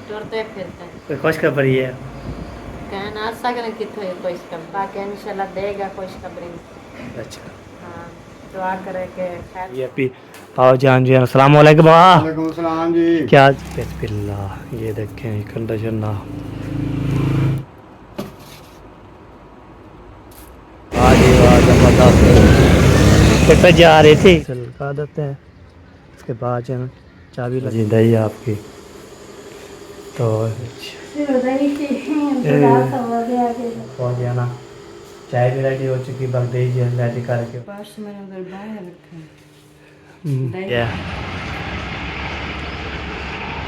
टुरते फिरते कोई खुशखबरी है? कहना आ सकने कितने खुशखबरी बाकी इंशाल्लाह देगा खुशखबरी। अच्छा। हाँ, दुआ करे कि खैर। ये अभी आओ जान जी, अस्सलाम वालेकुम। वालेकुम सलाम जी। क्या बिस्मिल्लाह, ये देखें कंडीशन ना। आज ही आज जबरदस्त पे जा रही थी, चलका देते हैं। उसके बाद जो है ना चाबी लगी दही आपकी तो हो गया ना। चाय भी रेडी हो चुकी, बस दही जी रेडी करके बस मैंने उधर बाहर रखा या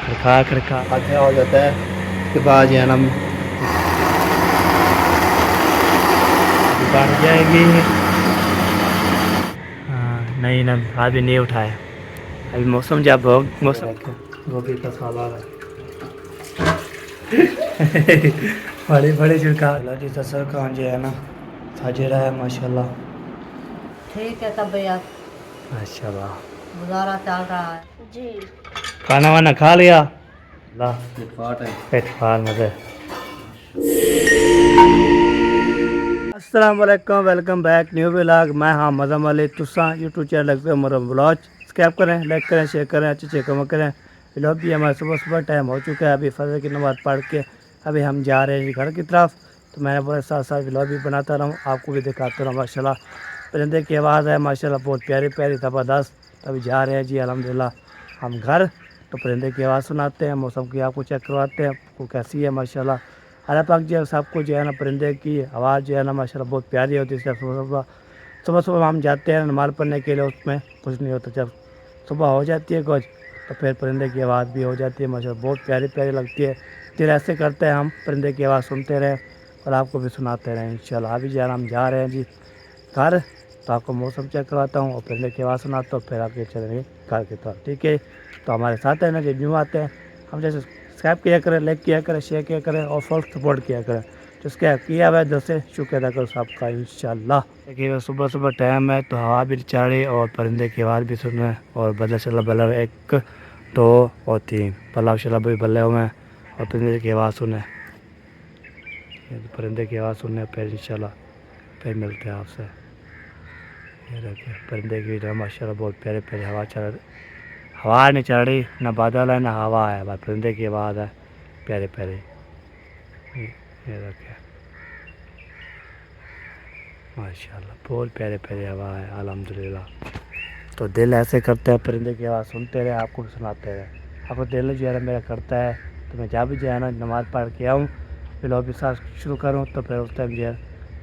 खड़का खड़का आगे हो जाता है। उसके बाद जो है ना बन जाएगी। हाँ नहीं ना, अभी नहीं उठाया। अभी मौसम जब हो मौसम गोभी का साला बड़े बड़े छिड़का जी ससुर कहाँ जो है ना साजे रहा है माशाल्लाह। ठीक है तब भैया माशाल्लाह। गुजारा चल रहा है जी। खाना वाना खा लिया? ला पेट फाड़ मजे। अस्सलाम वालेकुम, वेलकम बैक न्यू व्लॉग। मैं हाँ मज़म वाले तुसा यूट्यूब चैनल लगते मर ब्लॉग सब्सक्राइब करें, लाइक करें, शेयर करें, अच्छे कमेंट करें। व्लॉग भी हमारा सुबह सुबह टाइम हो चुका है। अभी फजर की नमाज़ पढ़ के अभी हम जा रहे हैं घर की तरफ। तो मैंने बोला साथ साथ व्लॉग भी बनाता रहूँ, आपको भी दिखाता रहूँ। माशाल्लाह परिंदे की आवाज़ है माशाल्लाह, बहुत प्यारी प्यारी ज़बरदस्त। अभी जा रहे हैं जी अल्हम्दुलिल्लाह हम घर। तो परिंदे की आवाज़ सुनाते हैं, मौसम की आपको चेक करवाते हैं आपको कैसी है माशाल्लाह। अल्लाह पाक जो है सबको जो है ना परिंदे की आवाज़ जो है ना माशाल्लाह बहुत प्यारी होती है। सुबह सुबह सुबह सुबह हम जाते हैं नमाज़ पढ़ने के लिए, उसमें कुछ नहीं होता। जब सुबह हो जाती है कुछ तो फिर परिंदे की आवाज़ भी हो जाती है माशाल्लाह, बहुत प्यारी प्यारी लगती है। दिल ऐसे करते हैं हम परिंदे की आवाज़ सुनते रहें और आपको भी सुनाते रहें इंशाल्लाह। अभी जो है हम जा रहे हैं जी घर। तो आपको मौसम चेक करवाता हूँ और परिंदे की आवाज़ सुनाता हूँ, फिर आपके चलेंगे घर की तरफ। ठीक है, तो हमारे साथ है ना जो न्यू आते हैं हम जैसे सब्सक्राइब किया करें, लाइक किया करें, शेयर किया करें और फुल सपोर्ट किया करें। तो उसके किया हुआ दिल से शुक्र अदा करो सबका इंशाल्लाह। देखिए सुबह सुबह टाइम है तो हवा भी चल रही और परिंदे की आवाज़ भी सुन रहे हैं और बल्ला शल्ला बल्ला 1 2 और 3 पलाव शल्ला भी बल्ले हुए हैं और परिंदे की आवाज़ सुने। परिंदे की आवाज़ सुनने फिर इंशाल्लाह फिर मिलते हैं आपसे। ये देखिए परिंदे की जो माशाल्लाह बहुत प्यारे प्यारे हवा चल रही, हवा नहीं चल रही ना बादल है ना हवा है, बस परिंदे की आवाज़ है प्यारे प्यारे। ये देखिए माशाल्लाह बहुत प्यारे प्यारे हवा है अल्हम्दुलिल्लाह। तो दिल ऐसे करता है परिंदे की आवाज़ सुनते रहे, आपको भी सुनाते रहे। आपको दिल जो है मेरा करता है तो मैं जब भी जो है ना नमाज़ पढ़ के आऊँ फिर लॉबी साथ शुरू करूँ तो फिर उस टाइम जो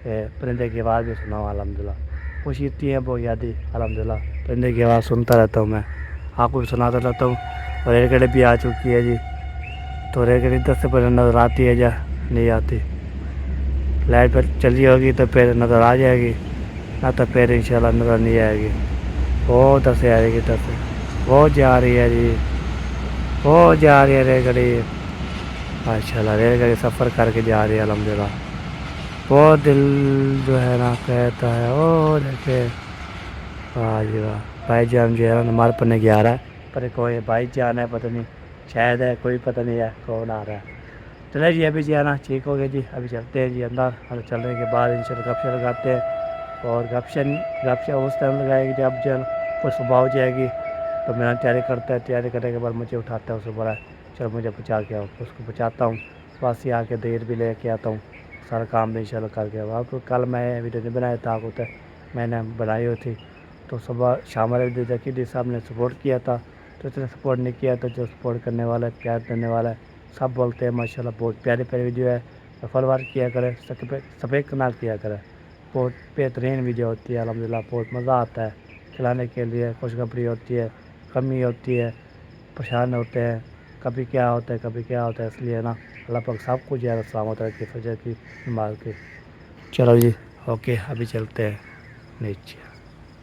है परिंदे की आवाज़ भी सुनाऊँ अल्हम्दुलिल्लाह। खुशी इतनी है वो याद ही अल्हम्दुलिल्लाह परिंदे की आवाज़ सुनता रहता हूँ मैं, आपको भी सुनाता रहता हूँ। और रेलगाड़ी भी आ चुकी है जी, तो रेलगाड़ी 10 से पहले नज़र आती है या नहीं आती। लाइट पर चली होगी तो फिर नज़र आ जाएगी, ना तो फिर इंशाल्लाह नज़र नहीं आएगी। वो 10 से आएगी 10 से वो जा रही है जी, वो जा रही है रेलगाड़ी माशाल्लाह। रेलगाड़ी सफ़र करके जा रही है अल्हम्दुलिल्लाह। वो दिल जो है ना कहता है ओ देखे। वाह जी वाह, भाई जान जो है ना नमाज़ पढ़ने की आ रहा है, पर कोई भाई जान है पता नहीं, शायद है कोई पता नहीं है कौन आ रहा है। चले जी अभी जी है ना ठीक हो गया जी, अभी चलते हैं जी अंदर। और चलने के बाद इंशाल्लाह गपशप लगाते हैं और गपशप उस टाइम लगाएगी जब जो कुछ सुबह हो जाएगी। तो मेरा तैयारी करता है, तैयारी करने के बाद मुझे उठाता है, उसे बोला चलो मुझे पहुँचा के आओ, उसको पहुँचाता हूँ। बस ही आके देर भी ले कर आता हूँ, सारा काम भी इंशाल्लाह करके। अब कल मैं वीडियो नहीं बनाया था आपको, तो मैंने बनाई हुई थी। तो सुबह शाम वाले वीडियो देखी थी, सब ने सपोर्ट किया था। तो इसने सपोर्ट नहीं किया तो जो सपोर्ट करने वाला है, प्यार देने वाला है, सब बोलते हैं माशाल्लाह बहुत प्यारी प्यारी वीडियो है। तो फॉलोवर किया करें, सब्सक्राइब कनाल किया करें, बहुत बेहतरीन वीडियो होती है अल्हम्दुलिल्लाह। बहुत मज़ा आता है खिलाने के लिए, खुशखबरी होती है, कमी होती है, परेशान होते हैं, कभी क्या होता है कभी क्या होता है। इसलिए ना अल्लाह पाक सब कुछ ज़्यादा सलामत रखे फजर की नमाज के। चलो जी ओके अभी चलते हैं नीचे।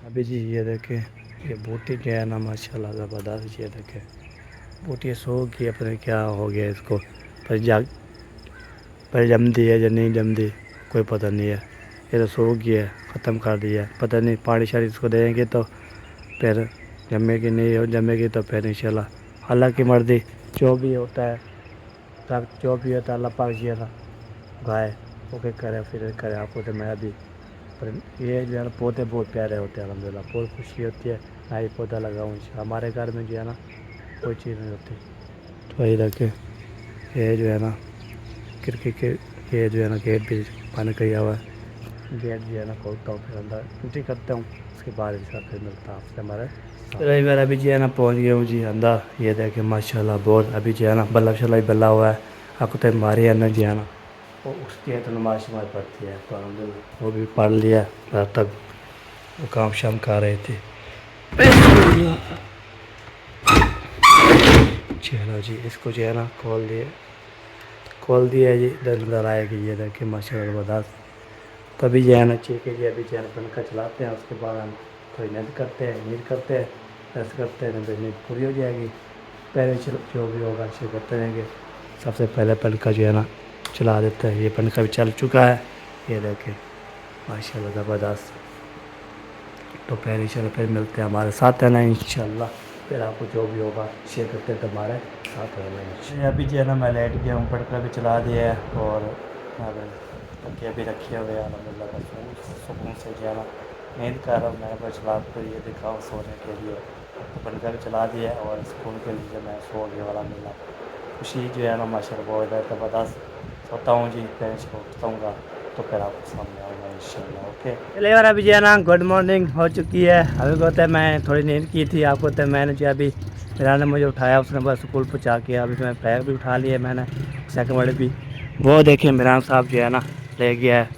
अभी जी ये देखें ये बूटी क्या है ना माशाल्लाह ज़बरदस्त। ये देखें बूटी सो गई, अपने क्या हो गया इसको, पर जम दी है या नहीं जम दी कोई पता नहीं है। ये तो सो गई है, ख़त्म कर दिया है, पता नहीं पानी शानी इसको देंगे तो फिर जमेगी, नहीं हो जमेगी तो फिर इंशाल्लाह अल्लाह की मर्ज़ी जो भी होता है तक जो भी होता है अल्लाह पाक जी है ना गाय ओके करे फिर करे आपको तो मैं अभी पर ये जो है ना पौधे बहुत प्यारे होते हैं अल्हम्दुलिल्लाह बहुत खुशी होती है मैं ये पौधा लगाऊँ हमारे घर में जो है ना कोई चीज़ नहीं होती तो वही रखे ये जो है ना खिड़की के ये जो है ना गेट भी बंद किया हुआ है गेट जो है ना खोलता हूँ फिर अंदर एंट्री करता हूँ उसके बाद इंशाल्लाह फिर मिलता हूँ आपसे हमारे रही बार अभी जो है ना पहुँच गया हूँ जी अंदर ये देखे माशाल्लाह बहुत अभी जो है ना बल्लब शल्लब बल्ला हुआ है आपको तो हमारे अंदर जो है ना वो उठती है तो नमाज शमाज पढ़ती है तो अल्हम्दुलिल्लाह वो भी पढ़ लिया रात तक वो काम शाम कर रहे थे चलो जी इसको जो है ना खोल दिया जी इधर आएगी ये देखिए माशाल्लाह ज़बरदस्त तभी जो है ना चीखे जी अभी जो है ना पंखा चलाते हैं उसके बाद हम थोड़ी नींद करते हैं ऐसे करते हैं तो नींद पूरी हो जाएगी पहले चलो जो भी होगा ऐसे करते रहेंगे सबसे पहले पंखा जो है ना चला देते हैं ये पंखा भी चल चुका है ये देखें माशाल्लाह ज़बरदस्त तो पहले चलो फिर मिलते हैं हमारे साथ रहना इंशाल्लाह फिर आपको जो भी होगा शेयर करते हैं तो हमारे साथ रहना इंशाल्लाह अभी जो है ना मैं लेट गया हूँ पंखा भी चला दिया है और तकिया भी रखे हुए हैं अल्हम्दुलिल्लाह का सुकून से जो है ना नींद कर रहा हूँ मैंने बस रात को ये दिखाऊँ सोने के लिए तो पंखा भी चला दिया है और स्कूल के लिए मैं सो गया वाला मिला खुशी जो है ना माशाल्लाह बहुत है ज़बरदस्त सोता हूँ जी फिर उठता हूँ तो फिर आपको सामने आऊँगा इंशाल्लाह ओके चलिए यार अभी जो है ना गुड मॉर्निंग हो चुकी है अभी कहते हैं मैं थोड़ी नींद की थी आपको तो मैंने जो अभी मेरा ने मुझे उठाया उसने बस स्कूल पहुँचा के अभी मैं बैग भी उठा लिया मैंने सेकंड वाले भी वो देखिए इमरान साहब जो है ना ले गया है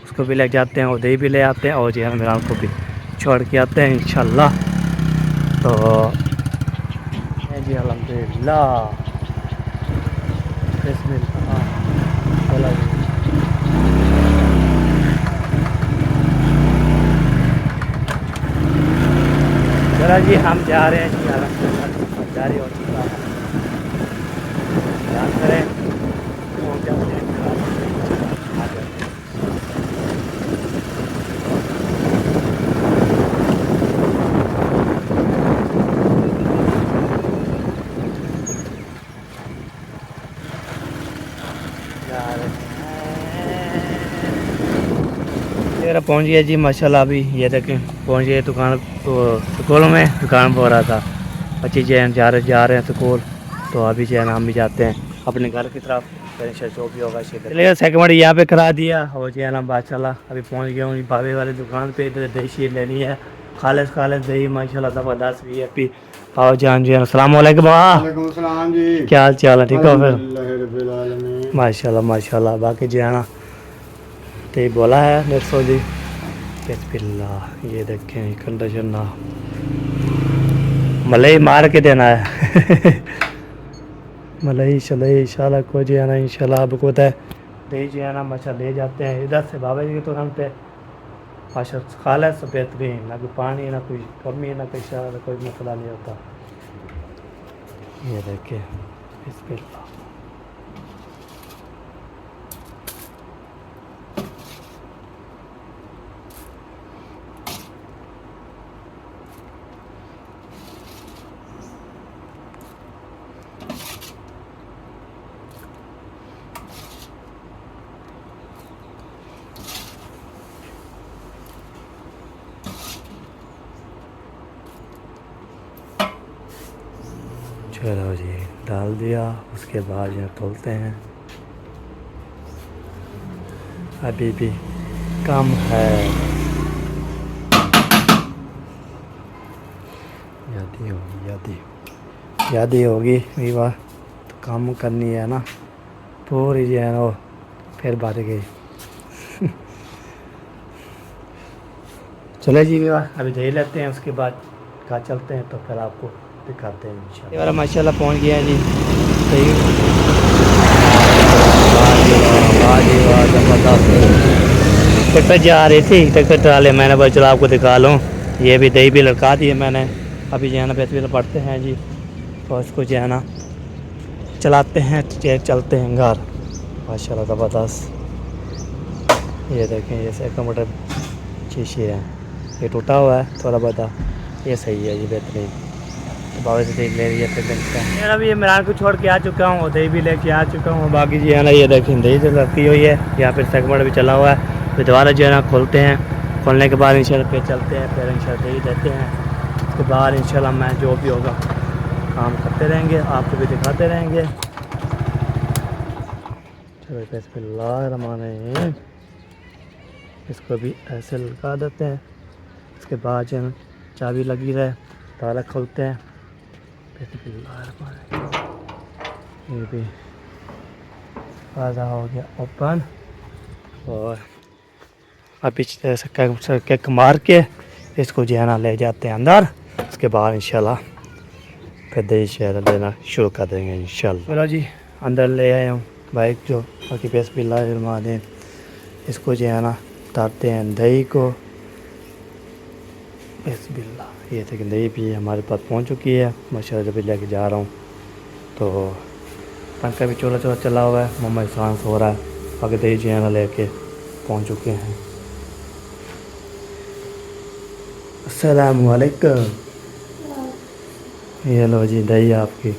उसको भी ले जाते हैं उदय भी ले आते हैं और जो है इमरान को भी छोड़ के आते हैं इंशाल्लाह तो जी अल्हम्दुलिल्लाह बिस्मिल्लाह चलो जी चलो जी हम जा रहे हैं जी अल्हम्दुलिल्लाह जारी हो चुका है ध्यान करें पहुँच जाते हैं आ जाते हैं मेरा पहुंच गया जी माशाल्लाह अभी ये देखें पहुंच गए दुकान तो स्कूल में दुकान पर हो रहा था बच्चे जो है जा रहे हैं स्कूल तो अभी जो है ना हम भी जाते हैं अपने घर की तरफ फिर जो भी होगा चलिए सेकंड यहाँ पे करा दिया और जो है ना माशाल्लाह अभी पहुंच गया हूँ बाबे वाली दुकान पे इधर दही शीर लेनी है खालिस दही माशाल्लाह ज़बरदस्त भी है अभी आओ जान जी अस्सलाम वालेकुम जी क्या हाल चाल है ठीक हो फिर माशाल्लाह बाकी जो है ना तो ये बोला है 150 जी बिस्मिल्लाह ये देखें कंडीशन ना मलाई मार के देना है मलाई शलई इंशाल्लाह को जो है ना इंशाल्लाह आपको पता है दही जो है ना माशा ले जाते हैं इधर से बाबा जी के दुकान पे माशा खाला से बेहतरीन ना कोई पानी ना कोई कमी ना कोई शायद कोई मसला नहीं होता ये देखें बिस्मिल्लाह चलो जी डाल दिया उसके बाद यहाँ तोलते हैं अभी भी कम है यादी होगी विवाह तो काम करनी है ना पूरी जो है ना वो फिर बढ़ गई चले जी विवाह अभी दे लेते हैं उसके बाद कहाँ चलते हैं तो फिर आपको दिखाते हैं इंशाल्लाह माशाल्लाह पहुंच गया जी सही ट्रैक्टर जा रही थी ट्रैक्टर ट्राले मैंने बस चला आपको दिखा लूँ ये भी दही भी लड़का दिए मैंने अभी जो है ना बेहतरीन पढ़ते हैं जी तो इसको जो है ना चलाते हैं चलते हैं घर माशाल्लाह ज़बरदस्त ये देखें ये कंप्यूटर शीशे हैं ये टूटा हुआ है थोड़ा बहुत ये सही है ये बेहतरीन तो बाबा से देख ले रही है, फिर मिलते हैं। यार अभी इमरान को छोड़ के आ चुका हूँ, दही भी लेके आ चुका हूँ। बाकी जी है ना, ये देखें दही तो रखी हुई है, यहाँ पर सेगमेंट भी चला हुआ है। फिर दोबारा जो है ना खोलते हैं, खोलने के बाद इंशाल्लाह फिर चलते हैं, फिर इंशाल्लाह दही देते हैं। उसके बाद इंशाल्लाह मैं जो भी होगा काम करते रहेंगे, आपको भी दिखाते रहेंगे। चलो बिस्मिल्लाहिर्रहमानिर्रहीम, इसको भी ऐसे लगा देते हैं। उसके बाद जो है चाबी लगी रहे, ताला खोलते हैं। ये भी आधा हो गया ओपन, और अभी ऐसे किक मार के इसको जो है ना ले जाते हैं अंदर। उसके बाद इंशाल्लाह फिर दही शहर देना शुरू कर देंगे इंशाल्लाह। बोला जी अंदर ले आया हूँ बाइक जो, बाकी बिस्मिल्लाहिर्रहमानिर्रहीम, इसको जो है ना उतारते हैं दही को। बिस्मिल्लाह, ये देखिए दही भी हमारे पास पहुँच चुकी है माशाल्लाह। जब लेके जा रहा हूँ तो पंखा भी चोला चोला चला हुआ है, मम्मा सांस हो रहा है। बाकी दही जो है ना लेके पहुँच चुके हैं। अस्सलामु अलैकुम, ये लो जी दही आपकी।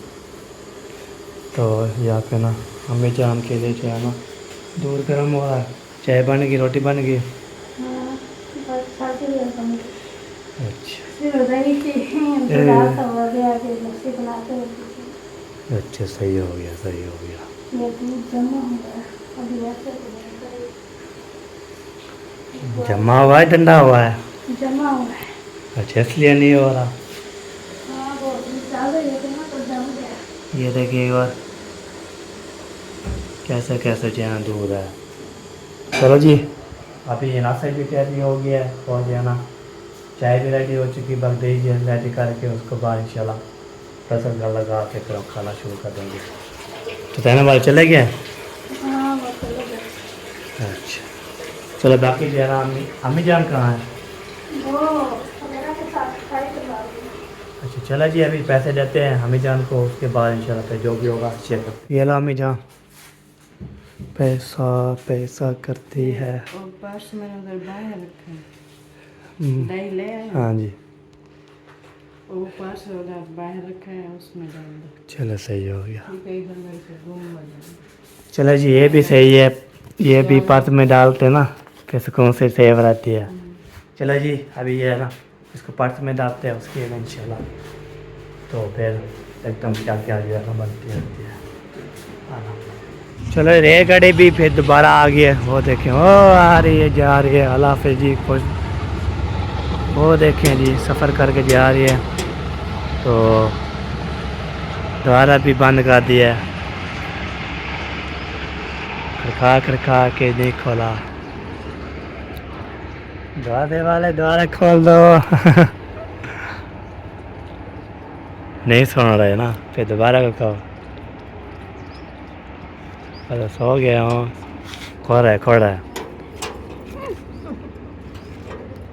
तो यहाँ पे ना हमें जान के लिए जो है ना दूध गर्म हो रहा है, चाय बन गई, रोटी बन गई। अच्छा सही हो गया, सही हो गया। जमा हुआ है, ठंडा हुआ है? जमा हुआ है। अच्छा इसलिए नहीं हो रहा। हाँ वो ज़्यादा ही है ना, तो जम गया। ये देखिए एक बार कैसे कैसे जाना दूध है। चलो जी अभी ये नाश्ता भी तैयारी हो गया है, और जो है ना चाय भी रेडी हो चुकी, बस दही जो रेडी करके उसको बाद इंशाल्लाह रसम का लगा के फिर हम खाना शुरू कर देंगे। तो कहने वाले चले गए? हाँ वो चले गए। अच्छा चलो, बाकी जो है ना अम्मी जान कहाँ है? वो वगैरह के साथ खाई करवा रही। अच्छा चला जी, अभी पैसे देते हैं अम्मी जान को, उसके बाद इंशाल्लाह फिर जो भी होगा शेयर करते हैं। ये लो अम्मी जान, पैसा पैसा करती है। और पर्स मैंने उधर बाहर रखा है, हम्म, दही ले आए। हाँ जी वो पर्स उधर बाहर रखा है, उसमें डाल दो। चलो सही हो गया। ठीक है, इधर मेरे से घूम मत। चलो जी ये भी सही है, ये भी पर्स में डालते ना फिर सुकून से सेव रहती है। चलो जी अभी ये है ना इसको पर्स में डालते हैं, उसके लिए इंशाल्लाह तो फिर एकदम क्या क्या जो है ना बनती रहती है। चलो रेलगाड़ी भी फिर दोबारा आ गई है, वो देखें ओ आ रही है, जा रही है। अल्लाह हाफिज़ जी, खुश। वो देखें जी सफ़र करके जा रही है, तो दोबारा भी बंद कर दिया है, खड़खा के नहीं खोला। दरवाजे वाले दोबारा खोल दो। नहीं सुन रहे ना, फिर दोबारा को कहो। अरे सो गया हूँ, खोल रहा है।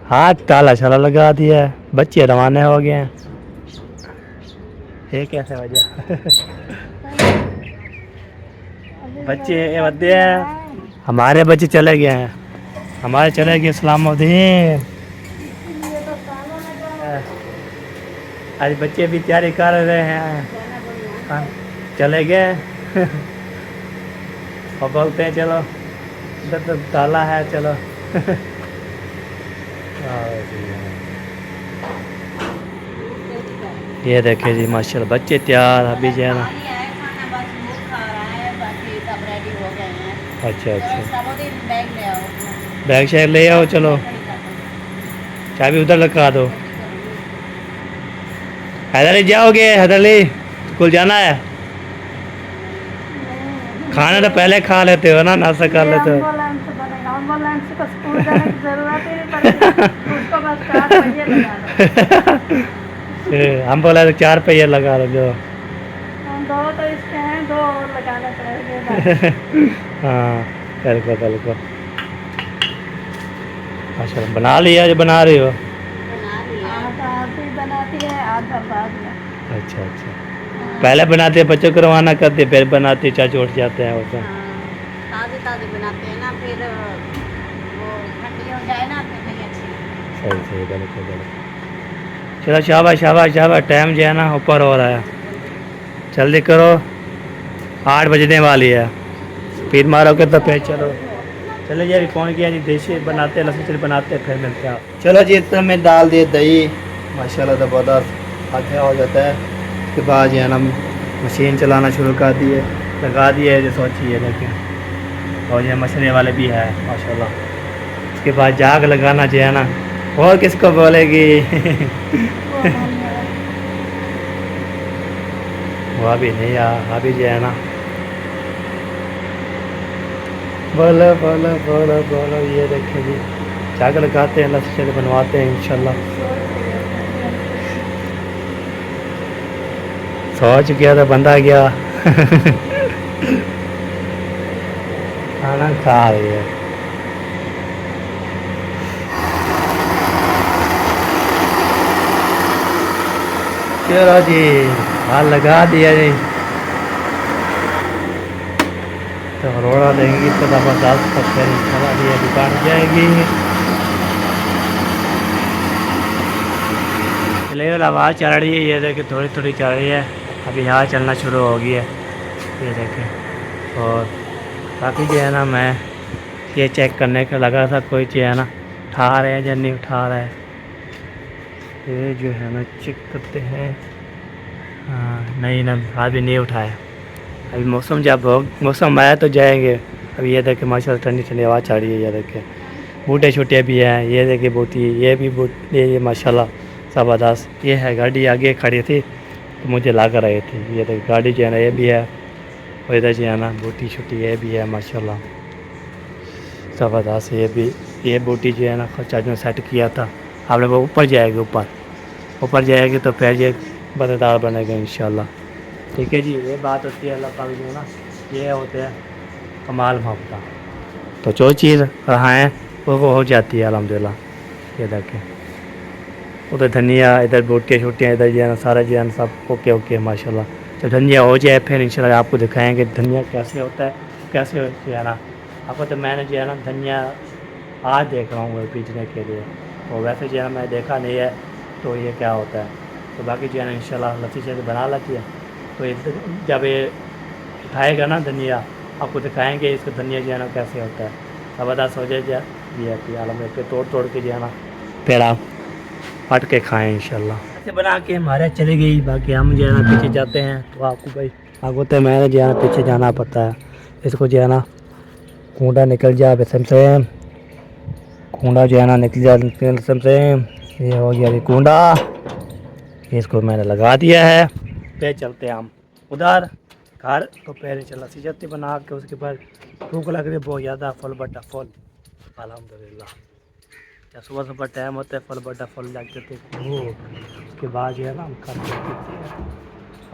हाथ ताला शाला लगा दिया है, बच्चे रवाना हो गए हैं। ये कैसे वजह? बच्चे ये बच्चे हैं, हमारे बच्चे चले गए हैं, हमारे चले गए। इस्लामुद्दीन आज बच्चे भी तैयारी कर रहे हैं, चले गए। और बोलते हैं चलो इधर तो ताला है, चलो। ये देखे जी माशाल्लाह बच्चे तैयार, अभी जो है ना। अच्छा बैग शैग ले आओ, चलो चाबी उधर लगा दो। हैदर जाओगे? हैदर स्कूल जाना है? खाना तो पहले खा लेते हो ना, नाश्ता कर लेते हो। एम्बुलेंस को स्कूल जाने की जरूरत ही नहीं पड़ेगी, उसको बस 4 पहिए लगा दो। हम बोला तो 4 पहिए लगा लो जो। 2 तो इसके हैं, 2 और लगाने पड़ेंगे। हाँ बिल्कुल। अच्छा बना लिया जो बना रही हो? आधा आप ही बनाती है, आधा बाद में। अच्छा पहले बनाते हैं, बच्चों को रवाना करते फिर बनाते, चाचू उठ जाते हैं उसमें। ताज़े बनाते हैं ना, फिर वो ठंडी हो जाए ना, फिर नहीं अच्छी। सही बिल्कुल। चलो शाबाश शाबाश शाबाश, टाइम जो है ना ऊपर हो रहा है, जल्दी करो, 8 बजने वाली है। फिर मारोगे तो फिर चलो चलो जी, अभी कौन किया जी, देसी बनाते हैं, लहसुन बनाते हैं, फिर मिलते हैं। चलो जी, इतना में डाल दिए दही, माशाल्लाह ज़बरदस्त अच्छा हो जाता है। उसके बाद जो है ना मशीन चलाना शुरू कर दिए, लगा दिए जो सोचिए देखें, और ये मछली वाले भी है माशाल्लाह। उसके बाद जाग लगाना जो है ना, और किसको बोलेगी वो अभी नहीं आ, अभी जो है ना बोलो बोलो बोलो बोलो, ये देखें जी, जाग लगाते हैं, लस्सी बनवाते हैं इंशाल्लाह। सोच गया तो बंदा गया खाना खा रही है। चलो जी, हाल लगा दिया जी, तो रोड़ा देंगी तो ज़बरदस्त फिर इंशाल्लाह ये दुकान जाएगी। लेवल आवाज़ चल रही है, ये देखे थोड़ी थोड़ी चल रही है, अभी यहाँ चलना शुरू हो गई है, ये देखें। और बाकी जो है ना मैं ये चेक करने का लगा था, कोई जो है ना उठा रहे हैं या नहीं उठा रहा है, ये जो है ना चेक करते हैं। हाँ नहीं ना, अभी नहीं उठाया, अभी मौसम जब हो मौसम आया तो जाएंगे। अभी ये देखे माशाल्लाह ठंडी ठंडी हवा चल रही है, ये देखे बूटे छोटे भी हैं, ये देखे बूटी, ये भी ये माशाल्लाह ज़बरदस्त। ये है गाड़ी आगे खड़ी थी तो मुझे लग रहे थे, ये देखे गाड़ी जो है ना ये भी है, और इधर जो है ना बूटी छोटी ये भी है माशाल्लाह ज़बरदस्त। ये बूटी जो है ना चार्ज में सेट किया था, आपने वो ऊपर जाएगी, ऊपर जाएगी तो फिर ये बददार बनेगा इंशाल्लाह। ठीक है जी, ये बात होती है अल्लाह पाक जो है ना, ये होते हैं कमाल मोहब्बत, तो जो चीज़ है वो हो जाती है अल्हम्दुलिल्लाह। ये देखें उधर धनिया, इधर बूटियाँ छुट्टियाँ, इधर जो है ना सारा जो है ना सब ओके ओके माशाल्लाह। जब धनिया हो जाए फिर इंशाल्लाह आपको दिखाएंगे धनिया कैसे होता है, कैसे जो है ना। आपको तो मैंने जो है ना धनिया आज देख रहा हूँ बेचने के लिए, तो वैसे जो है मैं देखा नहीं है तो ये क्या होता है। तो बाकी जो है ना इंशाल्लाह लस्सी से बना लेती है, तो जब ये उठाएगा ना धनिया, आपको दिखाएंगे इसका धनिया जो है ना कैसे होता है, ज़बरदस्त हो जाए ये कि आलम पे तोड़ तोड़ के जो है ना फिर आप पट के खाएँ इंशाल्लाह। ऐसे बना के हमारे चली गई, बाकी हम जो है ना पीछे जाते हैं, तो आपको भाई आपको तो मैंने जो है ना पीछे जाना पड़ता है। इसको जो है ना कूड़ा निकल जाए बेसम से, कूड़ा जो है ना निकल जाए बेसम से, ये हो गया कूड़ा, इसको मैंने लगा दिया है। फिर चलते हैं हम उधर घर, तो पहले चला सीजती बना के, उसके बाद भूख लग रही बहुत ज़्यादा, फल बड्डा फल अल्हम्दुलिल्लाह। जब सुबह सुबह टाइम होता है फल बड्डा फल लग जाते भूख, उसके बाद जो है ना हम खाते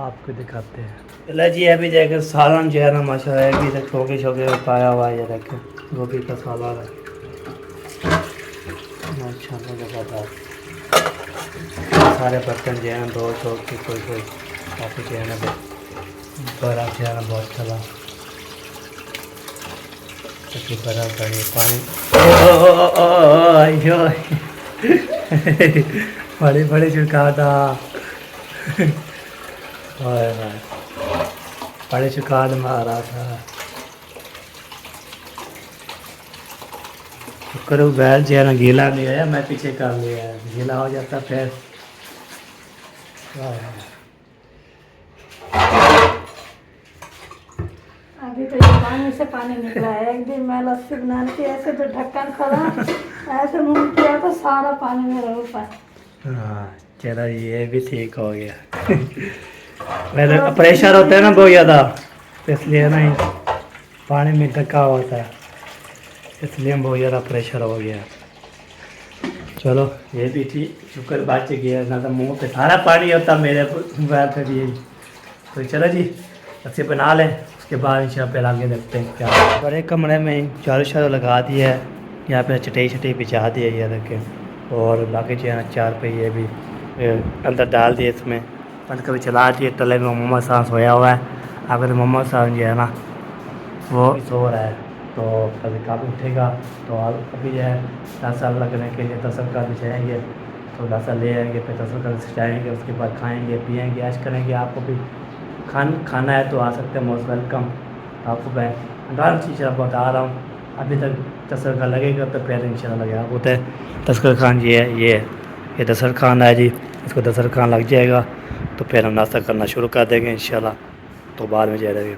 आपको दिखाते हैं। चला जी, अभी देखें सालन जो है ना माशाल्लाह अभी तक छोके छोके पाया हुआ है, ये देखें गोभी का सालन है माशाल्लाह ज़बरदस्त। सारे बर्तन जो है ना दो चौक के कोई काफ़ी जो है ना बड़ा जो है ना बहुत चला, क्योंकि बड़ा बड़ी पानी बड़ी बड़ी चुका था बड़े चुका मारा था। करो बैल जो है ना गीला नहीं है, मैं पीछे कर लिया है, गीला हो जाता फिर अभी तो ये पानी से पानी निकला है। एक दिन मैं लस्सी बनाने थी, ऐसे तो ढक्कन खोला, ऐसे मुंह किया तो सारा पानी मेरा ऊपर। हाँ चलो ये भी ठीक हो गया मेरे प्रेशर होता है ना बहुत ज़्यादा, इसलिए ना पानी में ढका होता है, इसलिए बहुत ज़्यादा प्रेशर हो गया। चलो ये भी ठीक, शुक्र बच गया, ना तो मुँह पे सारा पानी होता मेरे मोबाइल पे भी। तो चलो जी लस्सी बना लें, उसके बाद इंशाल्लाह पे आगे देखते हैं क्या। बड़े कमरे में चारों शारों लगा दिया है, यहाँ पे चटाई छटाई बिछा दी है ये देखें, और बाकी जो है ना चार पे ये भी अंदर डाल दिए, इसमें बंद कभी चला दिए। तले में मोहम्मद साहब सोया हुआ है, अगर मोहम्मद साहब जो है ना वो सो रहा है, तो कभी काबू उठेगा तो अभी जो है 10 साल लगने के लिए 10 का बिछाएंगे, तो थोड़ा सा ले आएंगे, फिर तसल्सल से जाएंगे, उसके बाद खाएंगे पिएंगे ऐश करेंगे। आपको भी खाना है तो आ सकते हैं, मोस्ट वेलकम। आपको मैं डांस इंशाल्लाह बता रहा हूँ, अभी तक दस्तरखान लगेगा तो फिर इंशाल्लाह लगेगा। होता है दस्तरखान ये दस्तरखान है जी, इसको दस्तरखान लग जाएगा तो फिर हम नाश्ता करना शुरू कर देंगे इंशाल्लाह। तो बाद में जा रहे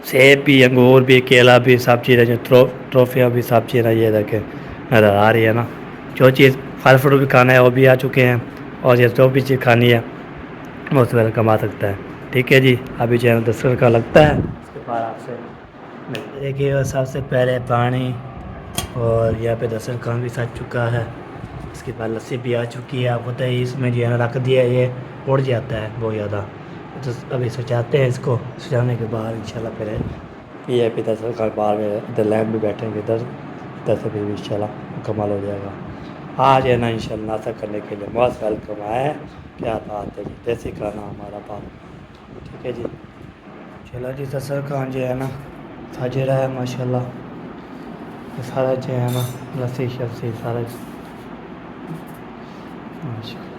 सेब भी, अंगूर भी, केला भी, सब चीज़ें जो ट्रॉफियाँ भी, सब चीज़ें ये देखे नज़र आ रही है ना। जो चीज़ फल फ्रूट भी खाना है वो भी आ चुके हैं, और ये जो भी चीज़ खानी है वो उसमें कमा सकता है। ठीक है जी, अभी जो है दस्तरखान का लगता है, उसके बाद आपसे देखिए सबसे पहले पानी, और यहाँ पे दस्तरखान भी सज चुका है। इसके बाद लस्सी भी आ चुकी है। आप होता है इसमें जो है ना रख दिया, ये उड़ जाता है बहुत ज़्यादा, तो अभी सजाते हैं इसको। सजाने के बाद इंशाल्लाह फिर ये भी दस्तरखान बाहर में इधर लैंड में बैठेंगे, इधर से भी इंशाल्लाह कमाल हो जाएगा। आज है ना इंशाल्लाह नाश्ता करने के लिए मोस्ट वेलकम है। क्या बात है जी, देसी खाना हमारा बाप। ठीक है जी, चलो जी दस्तरखान जो है ना सज रहा है माशाल्लाह। ये सारा जो है ना लस्सी शस्सी सारा माशाल्लाह।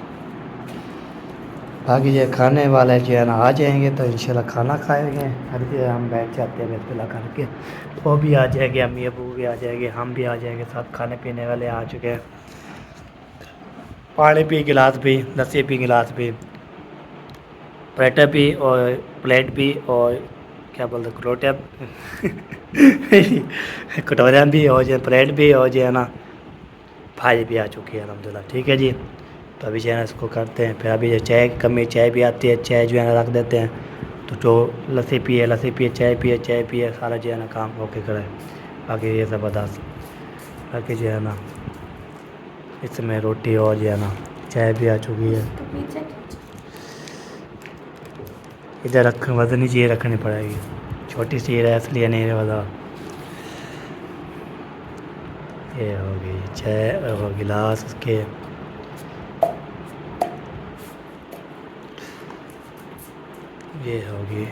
बाकी ये खाने वाले जो है ना आ जाएंगे तो इंशाल्लाह खाना खाएंगे। अभी हम बैठ जाते हैं बिस्मिल्लाह करके, वो भी आ जाएंगे, अम्मी अबू भी आ जाएंगे, हम भी आ जाएंगे, साथ खाने पीने वाले आ चुके हैं। पानी भी गिलास भी, लस्सी भी गिलास भी, प्लेटर भी और प्लेट भी, और क्या बोलते कटोरिया कटोरिया भी, और जो प्लेट भी, और जो है ना भाई भी आ चुकी है अल्हम्दुलिल्लाह। ठीक है जी, तो अभी जो है ना इसको करते हैं। फिर अभी जो चाय की कमी, चाय भी आती है, चाय जो है ना रख देते हैं। तो जो लस्सी पिए, चाय पिए, सारा जो है ना काम होके करे। बाकी ये ज़बरदस्त, बाकी जो है ना इसमें रोटी और जो है ना चाय भी आ चुकी है। तो पीछे इधर वजनी चीज़ रखनी पड़ेगी, छोटी चीज़ है इसलिए नहीं वजह। ये हो गई चाय और गिलास उसके। ये होगी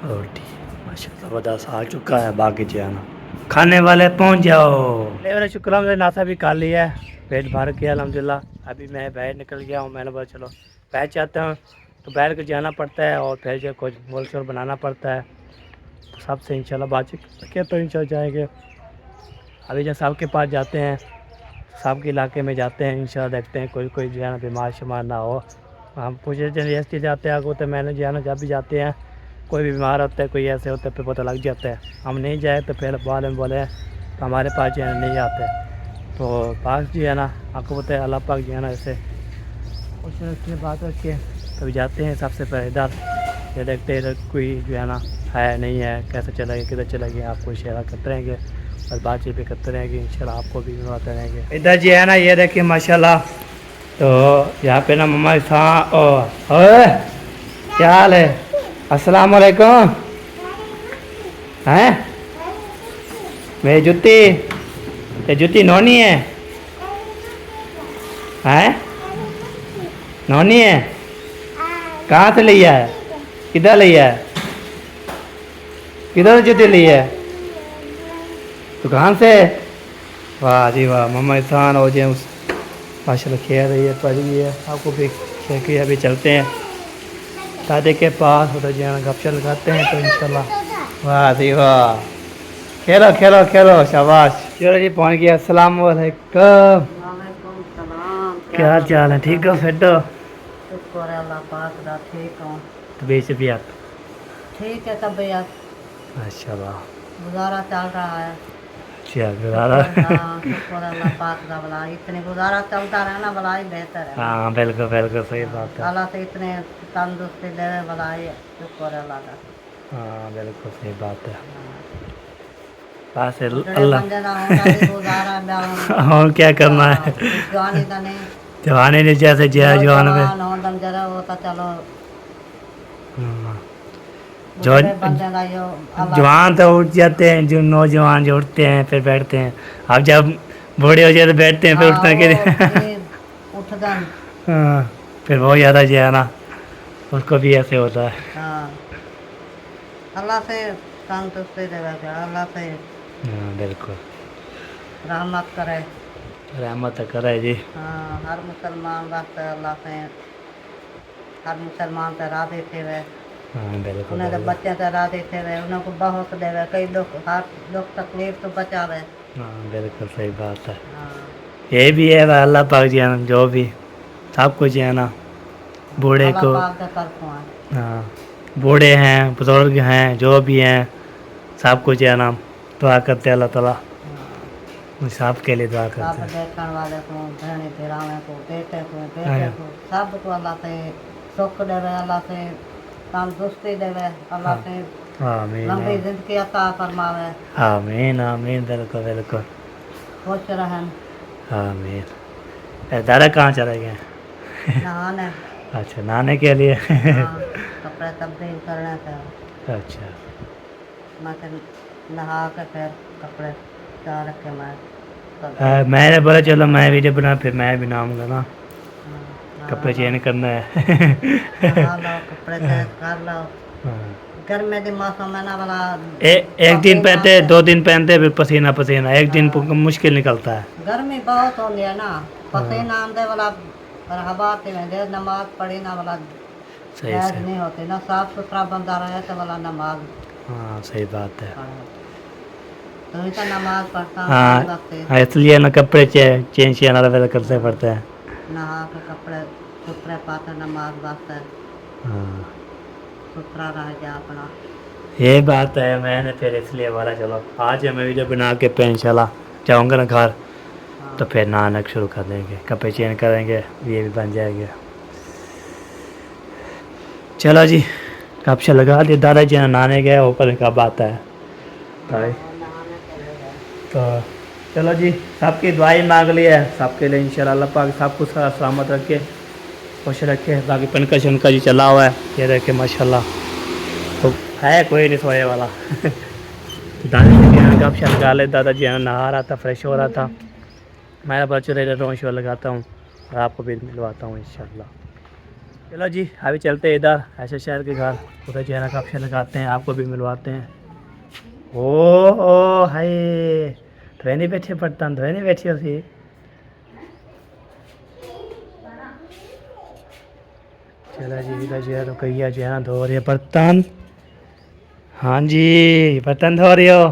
रोटी माशाल्लाह ज़बरदस्त आ चुका है। बाकी जो है ना खाने वाले पहुंच जाओ। मेरा शुक्र हमने नाश्ता भी कर लिया है, पेट भर के अल्हम्दुलिल्लाह। अभी मैं बाहर निकल गया हूँ, मैंने बोला चलो बाहर जाता हूँ, तो बाहर को जाना पड़ता है और फिर जो कुछ मोल शोल बनाना पड़ता है। तो सबसे इंशाल्लाह बातचीत करके तो इंशाल्लाह जाएंगे। अभी जब साहब के पास जाते हैं, साहब के इलाके में जाते हैं, इंशाल्लाह देखते हैं कोई जो है ना बीमार शुमार ना हो। हम कुछ ऐसे जाते हैं आगे, तो मैंने जो है ना जब भी जाते हैं कोई भी बीमार होता है, कोई ऐसे होता है, फिर पता लग जाता है। हम नहीं जाए तो फिर बाद में बोले तो हमारे पास जो है ना नहीं आते। तो पास जो है ना आपको पता है अल्लाह पाक जो है ना ऐसे कुछ उसने बात रख के तभी जाते हैं। सबसे पहले इधर ये देखते हैं इधर कोई जो है ना है नहीं है, कैसे चलेंगे, किधर चलेंगे, आपको शेयर करते रहेंगे और बातचीत भी करते रहेंगे, इंशाल्लाह आपको भी बताते रहेंगे। इधर जो है ना ये देखिए माशाल्लाह, तो यहाँ पे ना मम्मा क्या हाल है, अस्सलाम वालेकुम। हैं मेरी जूती, ये जूती नौनी है, हैं नौनी है, कहाँ से लिया है, किधर लिया है, किधर जूती ली है, दुकान से। वाह जी वाह, मम्मा इंसान हो जाए माशाल्लाह खेल रही है, पढ़ रही है। आपको भी खेल अभी चलते हैं दादे के पास, उधर जो है गपशप लगाते हैं तो इंशाल्लाह। वाह जी वाह, खेलो खेलो खेलो, शाबाश। चलो जी पहुँच गया। अस्सलाम वालेकुम, वालेकुम सलाम। क्या हाल चाल है, ठीक हो, फिट हो? शुक्र है अल्लाह पाक दा, ठीक हूँ। तबीयत ठीक है तबीयत, माशाल्लाह, गुजारा चल रहा है। अच्छा गुजारा। हाँ, शुक्र है अल्लाह पाक दा, भला इतने गुजारा चलता रहना भला ही बेहतर है। हाँ बिल्कुल बिल्कुल सही बात है। अल्लाह से इतने तंदुरुस्ती देवे भला ही शुक्र है अल्लाह का। हाँ बिल्कुल सही बात है। बस ਜਿਹੜੇ अल्लाह ਬੰਦੇ ਦਾ ਹੁੰਦਾ ਸੀ ਗੁਜ਼ਾਰਾ ਬਿਆਨ और क्या करना है, ਜਵਾਨੀ ਦਾ ਨਹੀਂ जवानी ने जैसे जिया जवान में। ਜਵਾਨ ਹੋਣ ਦਾ ਜਰਾ ਉਹ ਤਾਂ चलो हाँ। बूढ़े बंदे का जो अल्लाह जवान तो उठ जाते हैं, जो नौजवान जो उठते हैं फिर बैठते हैं। अब जब बूढ़े हो जाते बैठते हैं फिर उठते हैं कि उठदा हाँ, फिर बहुत ज़्यादा जो है ना उसको भी ऐसे होता है। हाँ अल्लाह से संतुष्टि देवे, अल्लाह से हाँ बिल्कुल। रहमत करे। रहमत करे जी। हाँ, हर मुसलमान वास्ते अल्लाह से हर मुसलमान से राजी थे वे, हाँ बिल्कुल उन्हें तो बच्चे से राजी थे वे, उन्हें को बहुत देवे, कई दुख हर दुख तकलीफ तो बचावे। हाँ बिल्कुल सही बात है। हाँ, ये भी है वह अल्लाह पाक जी है ना, जो भी सब कुछ है ना, बूढ़े अल्लाह को, पाक का तरफों है। हाँ बूढ़े हैं बुजुर्ग हैं जो भी हैं सब कुछ है ना, दुआ करते हैं अल्लाह ताला हाँ, सब के लिए दुआ सब करते हैं। देखने वाले को, भेड़ी धिरावे को, बेटे को सब को अल्लाह से सुख देवे, अल्लाह से तंदुरुस्ती देवे, अल्लाह से आमीन लंबी जिंदगी अता फरमावे, आमीन आमीन बिल्कुल बिल्कुल खुश रहें। आमीन। दादा कहाँ चले गए? नहाने अच्छा नहाने के लिए हाँ, कपड़े तब्दील करने थे, अच्छा मैं फिर नहा के फिर कपड़े चाह रखे मैं तब्दील। मैंने बोला चलो मैं वीडियो बना फिर मैं भी नहाऊंगा ना, हाँ, कपड़े चेंज करना है नहा लो, कपड़े चेंज कर लो। हाँ। गर्मी के मौसम में ना वाला एक दिन पहनते 2 दिन पहनते फिर पसीना पसीना, एक दिन मुश्किल निकलता है। गर्मी बहुत होती है ना, पसीना आंदे वाला रहबाती में देर नमाज पढ़ी ना वाला सही जायज सही नहीं होती ना, साफ सुथरा बंदा रहे तो वाला नमाज हाँ सही बात है। पढ़े। तो ही तो नमाज पढ़ता हूँ हाँ पाँच वक्त, हाँ, इसलिए ना कपड़े चेंज अलग अलग करते पड़ते हैं। नहा के कपड़े सुथरे पाते नमाज वास्ते हाँ सुथरा रह जाए अपना। ये बात है, मैंने फिर इसलिए बोला चलो आज मैं वीडियो बना के फिर इंशाल्लाह जाऊँगा ना घर हाँ, तो फिर नहाना शुरू कर देंगे, कपड़े चेंज करेंगे, ये भी बन जाएंगे। चलो जी कब से लगा दिए, दादाजी नहाने गए ऊपर कब आता है भाई। नहाने के लिए तो चलो जी सबकी दुआई मांग ली है, सबके लिए इंशाल्लाह अल्लाह पाक सब कुछ सलामत रखे खुश रखे। बाकी पंखा शंका जी चला हुआ है, ये रखे माशाल्लाह, तो है कोई नहीं सोए वाला दादाजी के यहाँ गप शप लगा ले, दादाजी यहाँ नहा रहा था फ्रेश हो रहा था, मैं बच्चों रोज शो लगाता हूँ और आपको भी मिलवाता हूँ इंशाल्लाह। चलो जी अभी चलते हैं इधर ऐसे शहर के घर, उधर जो है ना गप शप लगाते हैं, आपको भी मिलवाते हैं। ओ हाय धोने बैठे बर्तन धोने बैठी हो सी, चलो जी इधर जो है रुकैया जो है ना धो रही है बर्तन। हाँ जी बर्तन धो रही हो,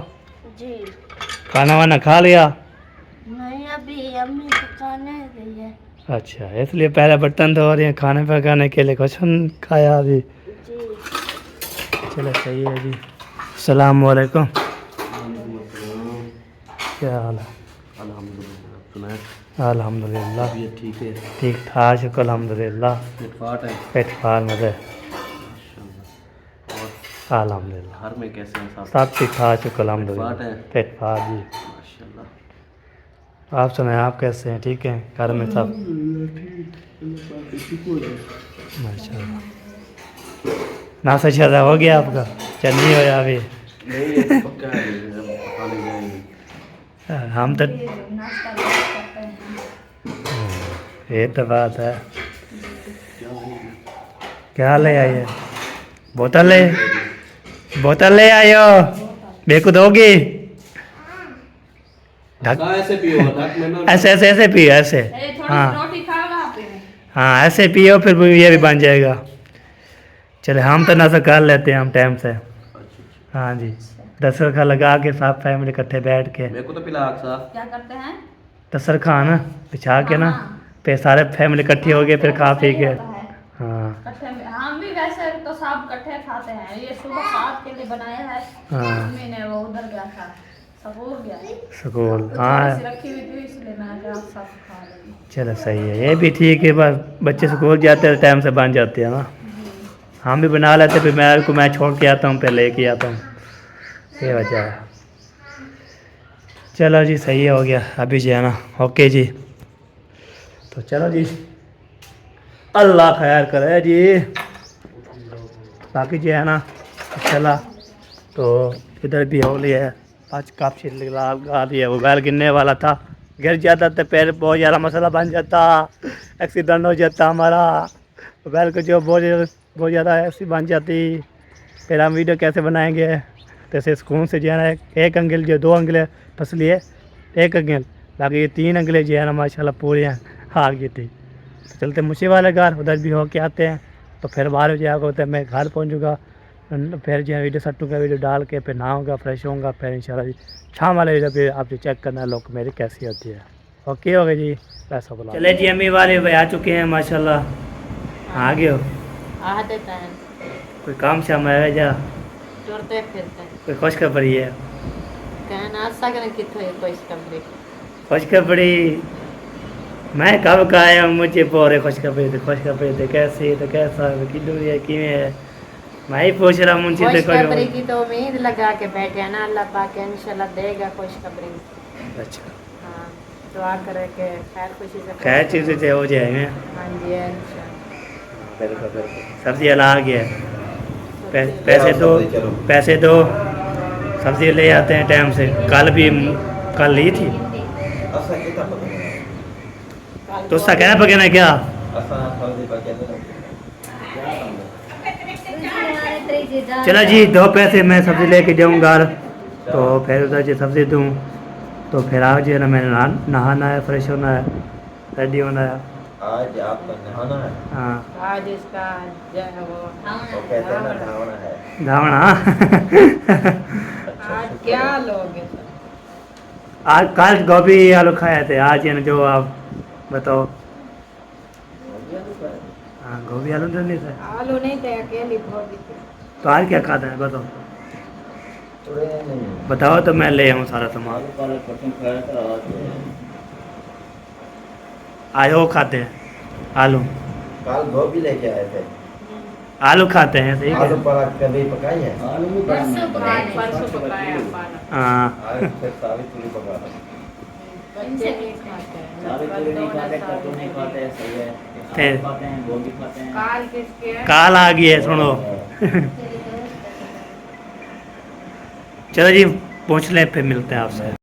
जी खाना वाना खा लिया? नहीं, अभी अम्मी पकाने गई है। अच्छा इसलिए पहले बर्तन धो रही हैं, खाने पकाने के लिए कुछ नहीं खाया अभी। जी चलो सही है जी। अस्सलाम वालेकुम, क्या हाल है? अल्हम्दुलिल्लाह ये ठीक है, ठीक ठाक शुक्र अल्हम्दुलिल्लाह, फिटफाट है पेट फार मजे माशाल्लाह। और अल्हम्दुलिल्लाह घर में कैसे हैं सब? सब ठीक ठाक शुक्र फिटफाट अल्हम्दुलिल्लाह, है पेट फार जी। माशाल्लाह। आप सुनाए आप कैसे हैं, ठीक हैं घर में सब? माशाल्लाह। नाश्ता शादा हो गया आपका? चल नहीं होया अभी? नहीं ये तो पक्का है, अब पकाने जाएंगे। हम तो नाश्ता करते हैं। ये तो बात है। क्या ले आइए? बोतल ले आयो, बेकू दोगी? ढक ऐसे पियो, ढक में ना। ऐसे ऐसे ऐसे पियो ऐसे, हाँ रोटी खाओगा आप? हाँ ऐसे पियो फिर ये भी बन जाएगा। चले हम तो नाश्ता कर लेते हैं हम टाइम से। हाँ जी 10 रखा लगा के साथ फैमिली इकट्ठे बैठ के मेरे को तो पिला साहब। क्या करते हैं? 10 खाना बिछा के ना, फिर सारे फैमिली इकट्ठी हो गए, फिर खा पी के। हाँ कट्ठे में हम भी वैसे तो सब कट्ठे खाते हैं। ये सुबह साथ के लिए बनाया है, हाँ मम्मी ने वो उधर गया था, स्कूल गया, स्कूल थोड़ी सी हाँ रखी हुई थी इसलिए मैं क्या सब खा रही। चलो सही है, ये भी ठीक है, बस बच्चे स्कूल जाते हैं टाइम से बन जाते हैं ना, हम भी बना लेते फिर मैं छोड़ के आता हूँ फिर लेके आता हूँ, ये वजह है। चलो जी सही हो गया अभी जो है ना, ओके जी। तो चलो जी अल्लाह खैर करे जी। बाकी जो है ना चला तो इधर भी हो लिया है, आज काफ़ी लगा दिया, मोबाइल गिरने वाला था, गिर जाता तो पैर बहुत ज़्यादा मसला बन जाता, एक्सीडेंट हो जाता हमारा, मोबाइल को जो बहुत ज़्यादा ऐसी बन जाती, फिर हम वीडियो कैसे बनाएंगे। जैसे स्कूल से जो है ना एक अंगल जो 2 अंगल फंस लिए, एक अंगल बाकी ये 3 अंगले जो है ना माशाल्लाह पूरे आ गई थी। तो चलते मुझे वाले घर उधर भी होके आते हैं। तो फिर बाहर जो है होता है मैं घर पहुँचूँगा, फिर जो है वीडियो सटूँगा, वीडियो डाल के फिर नहाऊँगा, फ्रेश होऊंगा, फिर इंशाल्लाह जी शाम वाले वीडियो पे आप जो चेक करना लोग मेरी कैसी होती है। ओके हो गए जी, पैसा बोला। चले जी अम्मी वाले भाई आ चुके हैं माशाल्लाह। आ गए हो? आ देता है कोई काम शाम आया जा? टुरते फिरते कोई खुशखबरी है? कहना सकने कितने कोई कमरे खुशखबरी मैं कब का आया हूँ, मुझे पूरे खुशखबरी थे कैसे तो कैसा किधर है किमें है मैं ही पूछ रहा हूँ मुझे खुशखबरी की तो उम्मीद लगा के बैठे हैं ना, अल्लाह पाक इंशाल्लाह देगा खुशखबरी। अच्छा हाँ दुआ करे के खैर खुशी से खैर चीज़ से हो जाएंगे। हाँ जी इंशाल्लाह। बिल्कुल सब्जी अला आ गया पैसे दो सब्जी ले आते हैं टाइम से। कल ली थी तो उसका क्या पकड़ना क्या चला जी 2 पैसे मैं सब्ज़ी लेके जाऊँगा तो फिर उधर जो सब्ज़ी दूँ तो फिर आज जो है ना मैंने नहाना है, फ्रेश होना है, रेडी होना है। आज आपका नहाना है। हाँ आज इसका जो है वो कहते हैं ना धावना है। धावना आज क्या लोगे आज कल गोभी आलू खाए थे, आज है ना जो आप बताओ। हाँ गोभी आलू तो नहीं था, आलू नहीं थे अकेली गोभी थी। तो आज क्या खाता है बताओ? थोड़े नहीं बताओ तो मैं ले आऊँ सारा सामान। आलू पालक पसंद खाया था आज वो खाते हैं आलू, कल गोभी लेके आए थे। आलू खाते हैं सही आलू है। पालक कभी पकाई है? आलू भी परसों पकाया पालक। हाँ आज फिर सारी पूरी पका रहा बच्चे नहीं खाते हैं फिर काल किसके है? काल आ गई है सुनो। चलो जी पहुँच लें फिर मिलते हैं आपसे।